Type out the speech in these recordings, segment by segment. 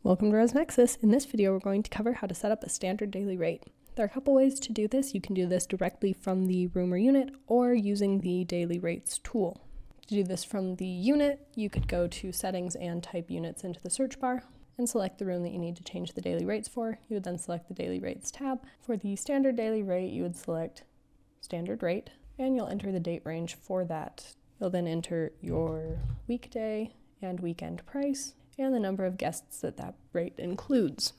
Welcome to ResNexus. In this video, we're going to cover how to set up a standard daily rate. There are a couple ways to do this. You can do this directly from the room or unit or using the daily rates tool. To do this from the unit, you could go to settings and type units into the search bar and select the room that you need to change the daily rates for. You would then select the daily rates tab. For the standard daily rate, you would select standard rate and you'll enter the date range for that. You'll then enter your weekday and weekend price and the number of guests that rate includes.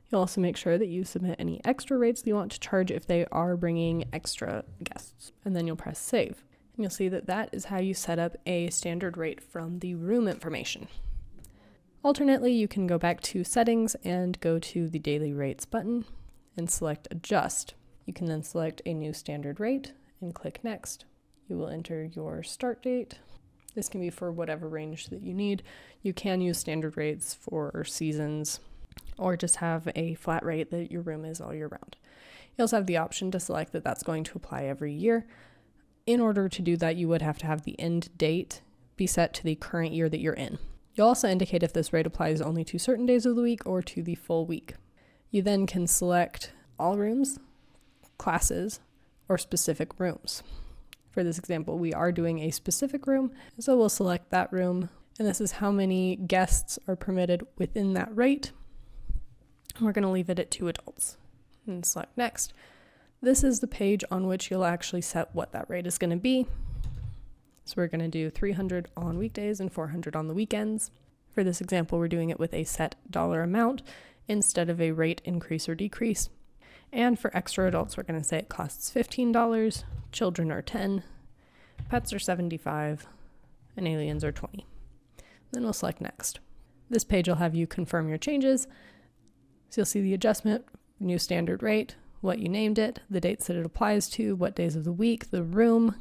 You'll also make sure that you submit any extra rates that you want to charge if they are bringing extra guests, and then you'll press save. And you'll see that that is how you set up a standard rate from the room information. Alternately, you can go back to settings and go to the daily rates button and select adjust. You can then select a new standard rate and click next. You will enter your start date. This can be for whatever range that you need. You can use standard rates for seasons or just have a flat rate that your room is all year round. You also have the option to select that that's going to apply every year. In order to do that, you would have to have the end date be set to the current year that you're in. You'll also indicate if this rate applies only to certain days of the week or to the full week. You then can select all rooms, classes, or specific rooms. For this example, we are doing a specific room, so we'll select that room, and this is how many guests are permitted within that rate. We're going to leave it at 2 adults, and select next. This is the page on which you'll actually set what that rate is going to be. So we're going to do $300 on weekdays and $400 on the weekends. For this example, we're doing it with a set dollar amount instead of a rate increase or decrease. And for extra adults, we're going to say it costs $15, children are $10, pets are $75, and aliens are $20. Then we'll select next. This page will have you confirm your changes. So you'll see the adjustment, new standard rate, what you named it, the dates that it applies to, what days of the week, the room,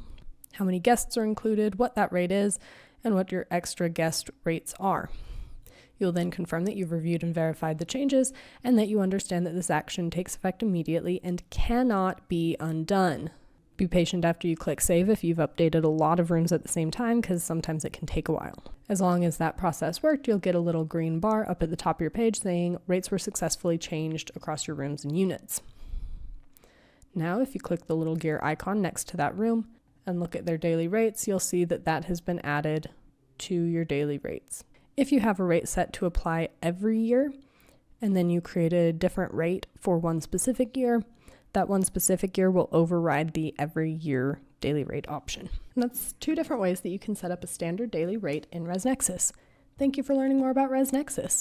how many guests are included, what that rate is, and what your extra guest rates are. You'll then confirm that you've reviewed and verified the changes and that you understand that this action takes effect immediately and cannot be undone. Be patient after you click save if you've updated a lot of rooms at the same time, because sometimes it can take a while. As long as that process worked, you'll get a little green bar up at the top of your page saying rates were successfully changed across your rooms and units. Now, if you click the little gear icon next to that room and look at their daily rates, you'll see that that has been added to your daily rates. If you have a rate set to apply every year, and then you create a different rate for one specific year, that one specific year will override the every year daily rate option. And that's 2 different ways that you can set up a standard daily rate in ResNexus. Thank you for learning more about ResNexus.